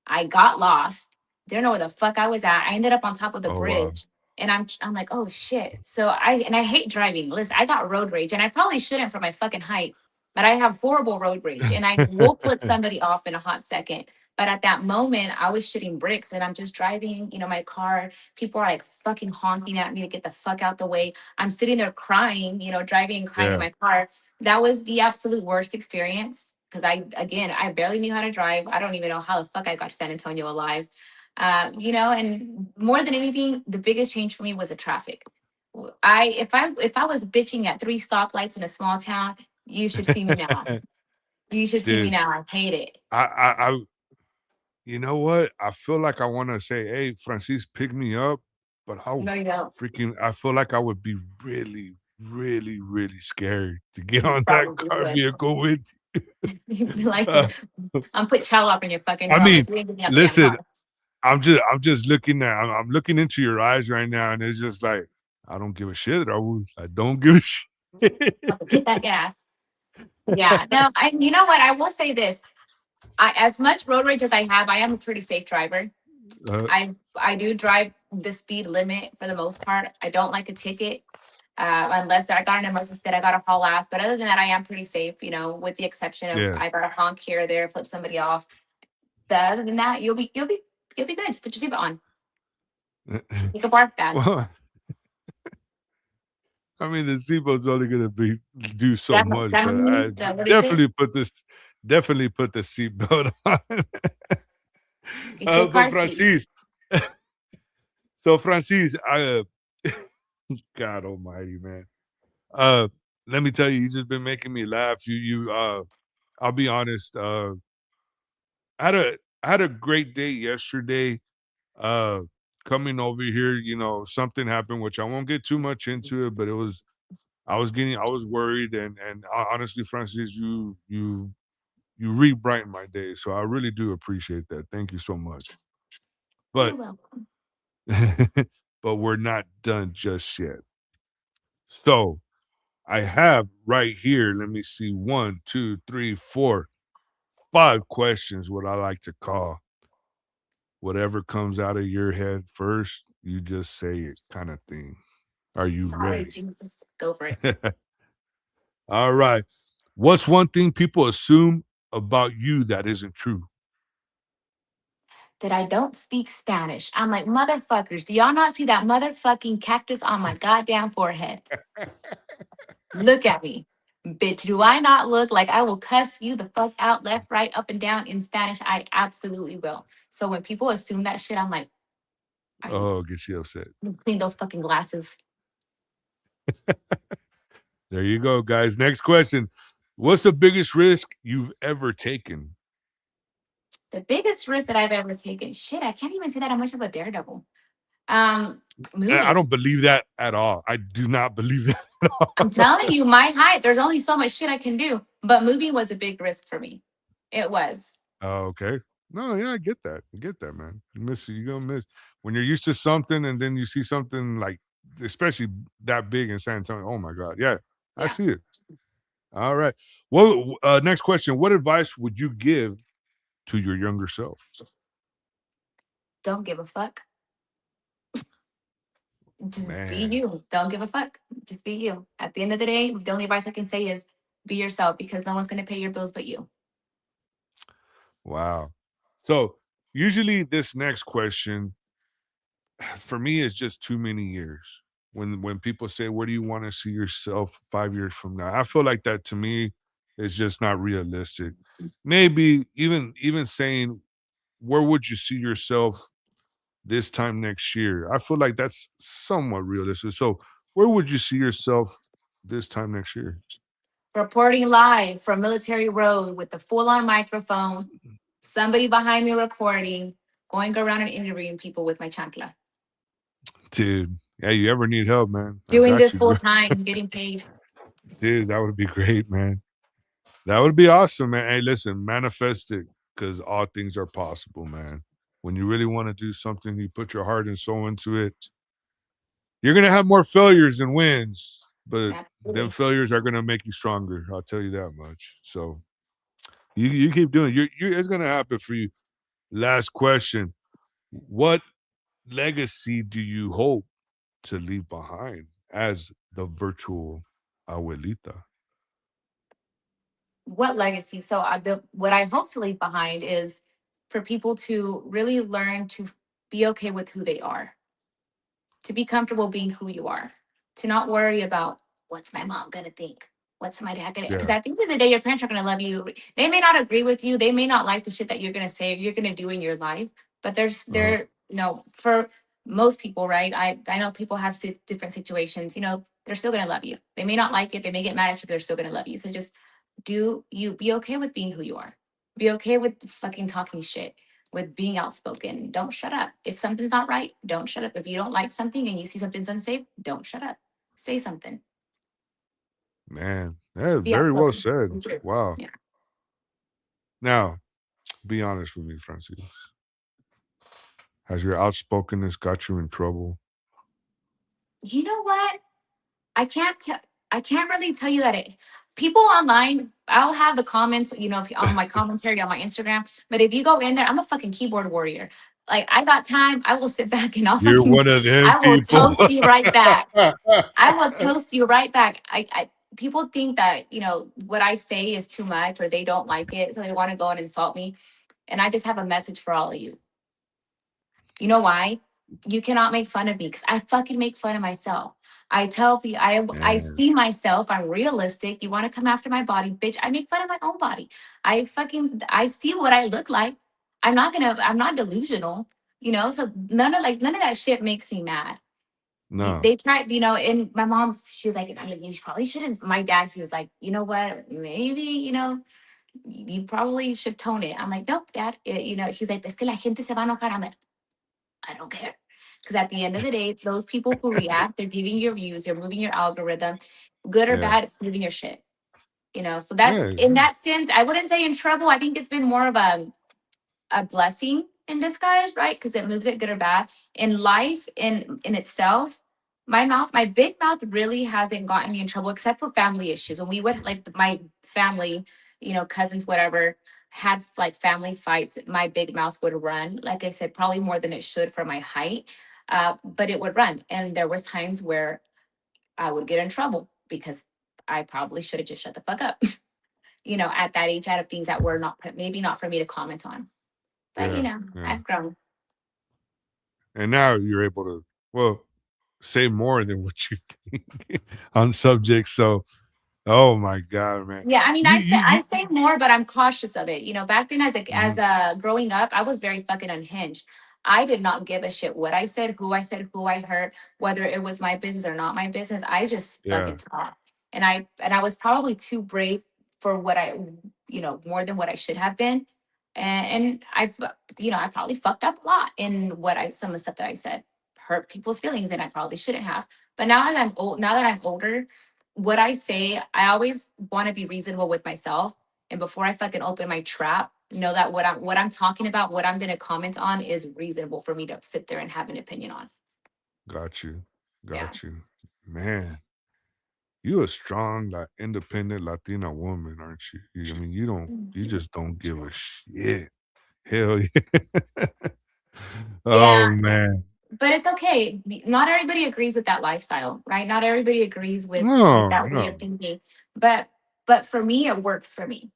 I got lost. Didn't know where the fuck I was at. I ended up on top of the oh wow, bridge. And I'm like, oh shit. So I hate driving. Listen, I got road rage and I probably shouldn't for my fucking height, but I have horrible road rage and I will flip somebody off in a hot second. But at that moment, I was shitting bricks and I'm just driving, my car. People are like fucking honking at me to get the fuck out the way. I'm sitting there crying, driving and crying in yeah, my car. That was the absolute worst experience because I barely knew how to drive. I don't even know how the fuck I got to San Antonio alive. And more than anything, the biggest change for me was the traffic. If I was bitching at three stoplights in a small town, you should see me now. You should see me dude. now. I hate it. I you know what? I feel like I want to say, hey, Francis, pick me up, but No, you don't. I feel like I would be really, really, really scared to get You on that probably car would. vehicle with you. You'd be like, Uh, I'm put chow up in your fucking I drum mean, if you ain't getting out the damn listen, car. I'm just I'm looking into your eyes right now, and it's just like I don't give a shit. I don't give a shit. Have to hit that gas. Yeah. No, you know what? I will say this. As much road rage as I have, I am a pretty safe driver. uh, I do drive the speed limit for the most part. I don't like a ticket. Unless I got an emergency that I got to haul ass. But other than that, I am pretty safe, with the exception of yeah. I got to honk here or there, flip somebody off. Other than that, you'll be good. Just put your seatbelt on. Take a barf bath. Well, I mean, the seatbelt's only gonna be do so That, much, that but means I what is it? definitely put the seatbelt on. Get your But car seat. Francis, so Francis, God Almighty, man. Uh, let me tell you, you just been making me laugh. I'll be honest. I had a great day yesterday. Uh, coming over here, something happened, which I won't get too much into it, but I was worried, and honestly, Francis, you re-brighten my day, so I really do appreciate that. Thank you so much. You're But welcome. but we're not done just yet. So I have right here. Let me see. One, two, three, four, five questions. What I like to call whatever comes out of your head first. You just say it, kind of thing. Are you Sorry, ready? Jesus. Go for it. All right. What's one thing people assume about you that isn't true? That I don't speak Spanish. I'm like, motherfuckers, do y'all not see that motherfucking cactus on my goddamn forehead? Look at me. Bitch, do I not look like I will cuss you the fuck out left, right, up, and down in Spanish? I absolutely will. So when people assume that shit, I'm like, I Oh, gets you upset. clean those fucking glasses. There you go, guys. Next question. What's the biggest risk you've ever taken? The biggest risk that I've ever taken. Shit, I can't even say that I'm much of a daredevil. Um, And I moving. don't believe that at all. I do not believe that at I'm all. telling you, my height, there's only so much shit I can do. But moving was a big risk for me. It was. Oh, okay. No, yeah, I get that. I get that, man. You miss it. You're gonna miss when you're used to something and then you see something like especially that big in San Antonio. Oh my God. Yeah, I Yeah. see it. All right. Well, next question. What advice would you give to your younger self? Don't give a fuck. Just be Man, you. Don't give a fuck. Just be you. At the end of the day, the only advice I can say is be yourself because no one's going to pay your bills but you. wow. So usually this next question for me is just too many years. When people say, "Where do you want to see yourself 5 years from now?" I feel like that to me is just not realistic. Maybe even saying, "Where would you see yourself this time next year?" I feel like that's somewhat realistic. So, where would you see yourself this time next year? Reporting live from Military Road with the full on microphone, somebody behind me recording, going around and interviewing people with my chancla. Dude, yeah, you ever need help, man? I Doing got this you, full bro. time, getting paid. Dude, that would be great, man. That would be awesome, man. Hey, listen, manifest it because all things are possible, man. When you really want to do something, you put your heart and soul into it. You're gonna have more failures than wins, but them Absolutely. failures are gonna make you stronger. I'll tell you that much. So you keep doing. It's gonna happen for you. Last question: what legacy do you hope to leave behind as the virtual abuelita? What legacy? So what I hope to leave behind is for people to really learn to be okay with who they are, to be comfortable being who you are, to not worry about what's my mom gonna think, what's my dad gonna. Because Yeah. at the end of the day, your parents are gonna love you. They may not agree with you. They may not like the shit that you're gonna say or you're gonna do in your life. But Uh-huh. they're for most people, right? I know people have different situations. They're still gonna love you. They may not like it. They may get mad at you, but they're still gonna love you. So just do you be okay with being who you are. Be okay with fucking talking shit, with being outspoken. Don't shut up. If something's not right, don't shut up. If you don't like something and you see something's unsafe, don't shut up. Say something. Man, that Be very well outspoken. said. Wow. Yeah. Now, be honest with me, Francis. Has your outspokenness got you in trouble? You know what? I can't tell. I can't really tell you that people online. I'll have the comments, on my commentary on my Instagram. But if you go in there, I'm a fucking keyboard warrior. Like I got time. I will sit back and I'll You're fucking. one of them I will people. toast you right back. I will toast you right back. People think that what I say is too much or they don't like it, so they want to go and insult me. And I just have a message for all of you. You know why? You cannot make fun of me because I fucking make fun of myself. I tell people I Man, see myself. I'm realistic. You want to come after my body, bitch? I make fun of my own body. I see what I look like. I'm not delusional. So none of that shit makes me mad. no, They tried, and my mom, she was like, you probably shouldn't. My dad, he was like, you know what, maybe, you probably should tone it. I'm like, nope, dad. He's like, es que la gente se va a enojar. I'm like, I don't care. Because at the end of the day, it's those people who react, they're giving your views, they're moving your algorithm, good or yeah, bad, it's moving your shit. So that yeah, in that sense, I wouldn't say in trouble. I think it's been more of a blessing in disguise, right? Because it moves it good or bad. In life, in itself, my big mouth really hasn't gotten me in trouble except for family issues. When we would like my family, cousins, whatever, had like family fights, my big mouth would run. Like I said, probably more than it should for my height. But it would run. And there was times where I would get in trouble because I probably should have just shut the fuck up. At that age, out of things that were not maybe not for me to comment on. But yeah, yeah. I've grown. And now you're able to, well, say more than what you think on subjects. So, oh my God, man. Yeah, I mean, You, you, I you, say more, but I'm cautious of it. Back then, as mhm. a growing up, I was very fucking unhinged. I did not give a shit what I said, who I hurt, whether it was my business or not my business. I just Yeah, fucking talked. And I was probably too brave for what I, more than what I should have been. And I probably fucked up a lot in some of the stuff that I said, hurt people's feelings, and I probably shouldn't have. But now that I'm older, what I say, I always want to be reasonable with myself. And before I fucking open my trap, know that what I'm talking about, what I'm gonna comment on is reasonable for me to sit there and have an opinion on. got you, Yeah. got you, man. You a strong, like independent Latina woman, aren't you? I mean, Thank you you. just don't give a shit. Hell yeah. Yeah, Oh man. but it's okay. Not everybody agrees with that lifestyle, right? Not everybody agrees with No, that way of no, thinking. But for me, it works for me.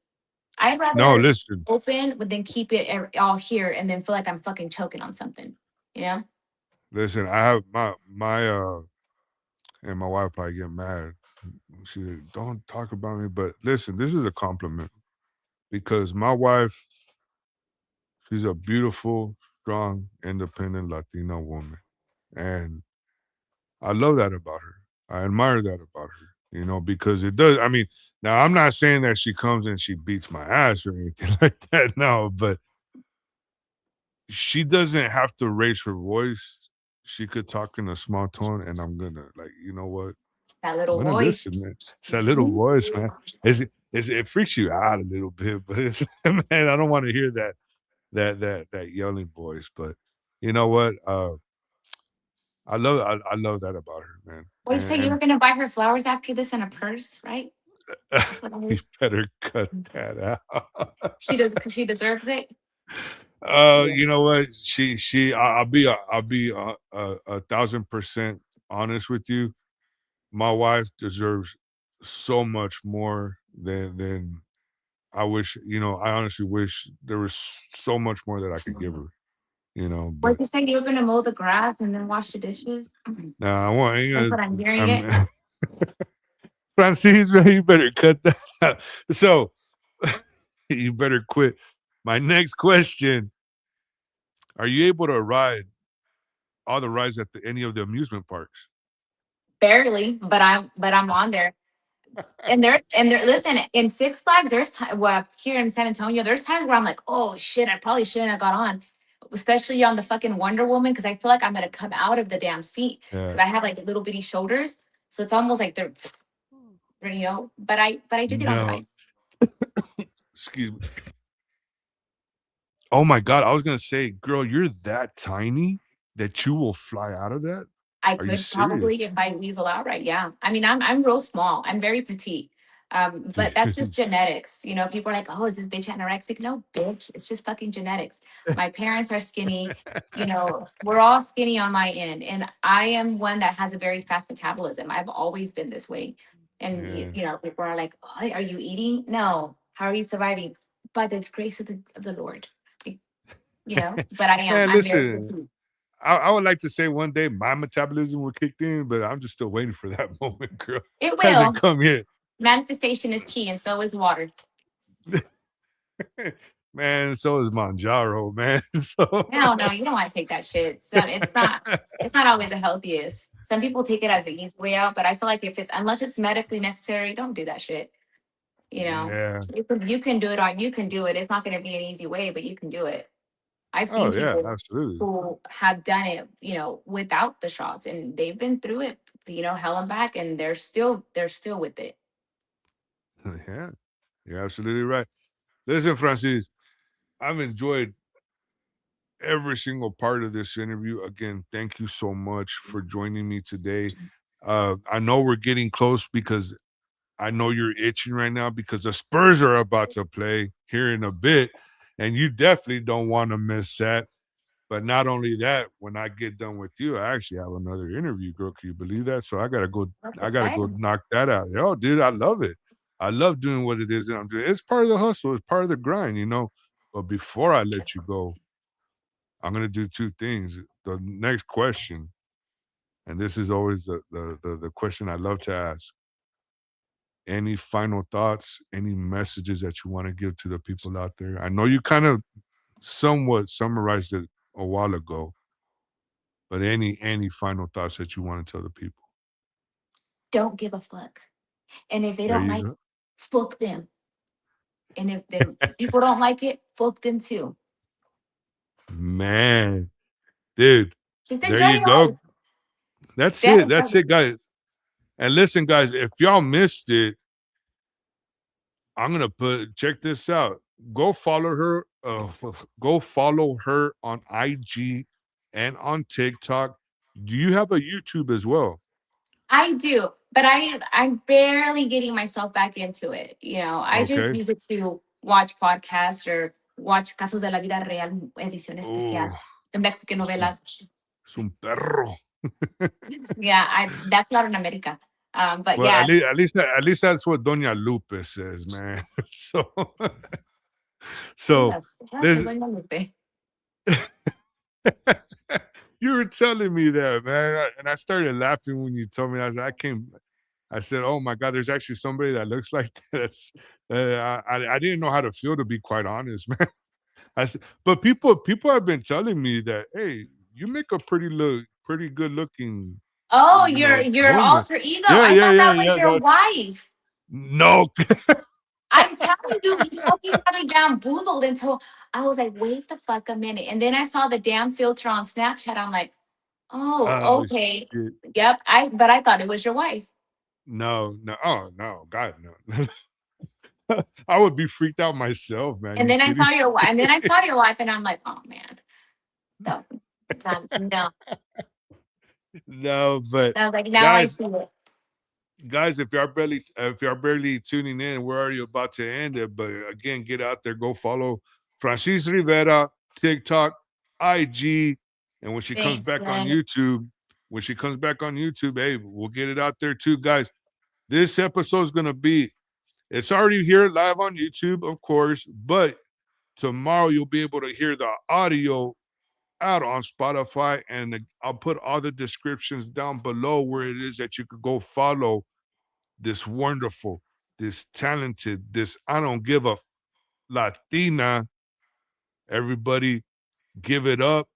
I'd no. rather Listen, open, but then keep it all here, and then feel like I'm fucking choking on something. You know? listen. I have my and my wife probably get mad. She said, don't talk about me. But listen, this is a compliment because my wife, she's a beautiful, strong, independent Latina woman. And I love that about her. I admire that about her, because it does. I mean, now I'm not saying that she comes and she beats my ass or anything like that. No, but she doesn't have to raise her voice. She could talk in a small tone, and I'm gonna like, you know what? That I'm little gonna voice. listen, man. It's that little voice, man. It freaks you out a little bit, but it's man, I don't want to hear that yelling voice. But you know what? I love that about her, man. What do you say? You were gonna buy her flowers after this and a purse, right? And That's what I you heard. better cut that out. She deserves it. You know what? I'll be 1,000% honest with you. My wife deserves so much more than I wish, I honestly wish there was so much more that I could give her, What but you say? You were gonna mow the grass and then wash the dishes. now I want, That's what I'm hearing. It. I'm Francis, man, you better cut that out. So you better quit. My next question: are you able to ride all the rides at any of the amusement parks? Barely, but I'm on there. And there. Listen, in Six Flags, there's time. Well, here in San Antonio, there's times where I'm like, oh shit, I probably shouldn't have got on, especially on the fucking Wonder Woman, because I feel like I'm gonna come out of the damn seat Yeah. because I have like little bitty shoulders, so it's almost like they're, But I do get on the No, rides. excuse me. Oh my god, I was gonna say, girl, you're that tiny that you will fly out of that? I Are you could probably serious? if I weasel out right. Yeah. I mean, I'm real small. I'm very petite. But that's just Dude. genetics. People are like, oh, is this bitch anorexic? No, bitch. It's just fucking genetics. My parents are skinny. We're all skinny on my end. And I am one that has a very fast metabolism. I've always been this way. And Yeah. people are like, oh, are you eating? No. How are you surviving? By the grace of the Lord. Like, but I am. Man, I'm very listen, petite. I would like to say one day my metabolism will kick in, but I'm just still waiting for that moment, girl. It Hasn't will. come yet. Manifestation is key, and so is water. Man, so is Manjaro, man. So Hell no, you don't want to take that shit. So it's not always the healthiest. Some people take it as an easy way out, but I feel like if it's unless it's medically necessary, don't do that shit. You know, yeah. you can do it on you can do it. It's not going to be an easy way, but you can do it. I've Oh seen yeah, people absolutely. who have done it, without the shots, and they've been through it, hell and back, and they're still with it. Yeah. You're absolutely right. Listen, Francis, I've enjoyed every single part of this interview. Again, thank you so much for joining me today. I know we're getting close because I know you're itching right now because the Spurs are about to play here in a bit, and you definitely don't want to miss that. But not only that, when I get done with you, I actually have another interview, girl. Can you believe that? So I gotta go. That's I gotta go exciting. knock that out. Yo, dude, I love it. I love doing what it is that I'm doing. It's part of the hustle. It's part of the grind. But before I let you go, I'm gonna do two things. The next question, and this is always the question I love to ask. Any final thoughts? Any messages that you want to give to the people out there? I know you kind of somewhat summarized it a while ago. But any final thoughts that you want to tell the people? Don't give a fuck. And if they There don't you like, go. fuck them. And if their people don't like it, fuck them too. Man, dude, Just there enjoy you your life. go. That's Yeah, it. That's it, guys. And listen, guys, if y'all missed it, I'm gonna check this out. Go follow her. Go follow her on IG and on TikTok. Do you have a YouTube as well? I do, but I'm barely getting myself back into it. You know, I just Okay. use it to watch podcasts or watch Casos de la Vida Real, edición especial, Oh, the Mexican novelas. es un perro. Yeah, that's not in America. But Well, yeah, at least that's what Doña Lupe says, man. So yes, this Doña Lupe. you were telling me that, man, and I started laughing when you told me. I said, "Oh my God, there's actually somebody that looks like that." That's I didn't know how to feel, to be quite honest, man. I said, but people have been telling me that, hey, you make a pretty good looking, Oh, you your know, your woman. alter ego. Yeah, I yeah, thought yeah, that was yeah. your wife. No, I'm telling you, you fucking had me bamboozled until I was like, wait the fuck a minute. And then I saw the damn filter on Snapchat. I'm like, oh, oh okay. shit, Yep. But I thought it was your wife. no, oh no, God, no. I would be freaked out myself, man. And You then I kidding? saw your wife, and then I saw your wife, and I'm like, oh man, no, no. No, but I was like, now I guys, see it. if you're barely tuning in, we're already about to end it. But again, get out there, go follow Francis Rivera, TikTok, IG, and when she comes Thanks, back on man. YouTube, hey, we'll get it out there too, guys. This episode is gonna be. It's already here live on YouTube, of course, but tomorrow you'll be able to hear the audio out on Spotify, and I'll put all the descriptions down below where it is that you could go follow this wonderful, this talented, this I don't give a Latina. Everybody give it up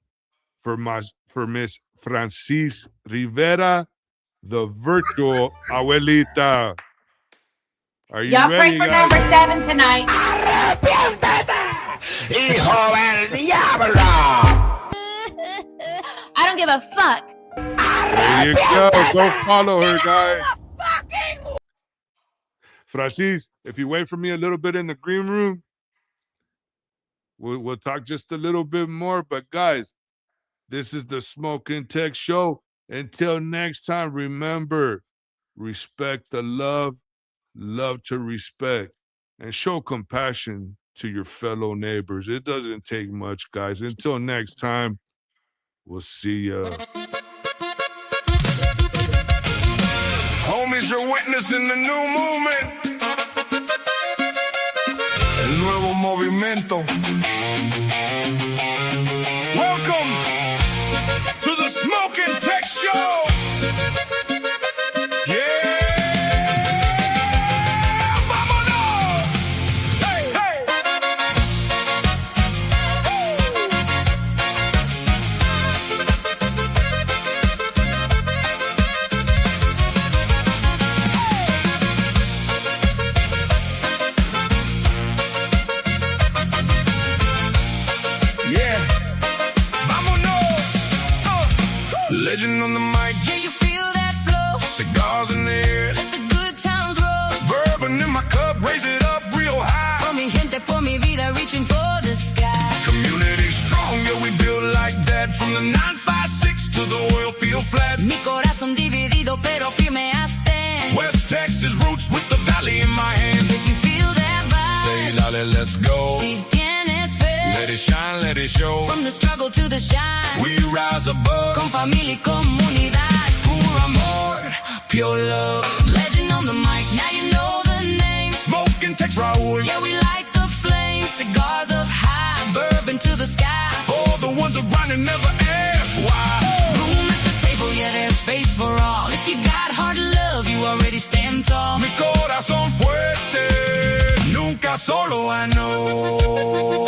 for Miss Francis Rivera, the virtual abuelita. Are you Y'all pray ready, for guys? number 7 tonight. ¡Arrepiéntete, hijo del diablo! I don't give a fuck. There you go. Go follow her, guys. Francis, if you wait for me a little bit in the green room, we'll talk just a little bit more. But guys, this is the Smoking Tech Show. Until next time, remember, respect the love to respect, and show compassion to your fellow neighbors. It doesn't take much, guys. Until next time, we'll see ya. Homies, you're witnessing the new movement. El nuevo movimiento. Welcome to the Smoking Tech Show. Legend on the mic, Yeah, you feel that flow. cigars in the air, Let the good times roll. bourbon in my cup, raise it up real high. Por mi gente, por mi vida, reaching for the sky. Community strong, yeah, we build like that. From the 956 to the oil field flats. Mi corazón dividido, pero firme I stand. West Texas roots with the valley in my hands. If you feel that Say, vibe, dale, let's go. si tienes fe. Let it shine, let it show. From the struggle to the shine. We rise above. Con familia y comunidad. Puro amor, pure love. Legend on the mic, now you know the name. Smoking Tex Raul. Yeah, we light the flame. Cigars up high, bourbon to the sky. For the ones that grind and never ask why. Room at the table, yeah, there's space for all. If you got hard love, you already stand tall. Mi corazón fuerte. Nunca solo I know.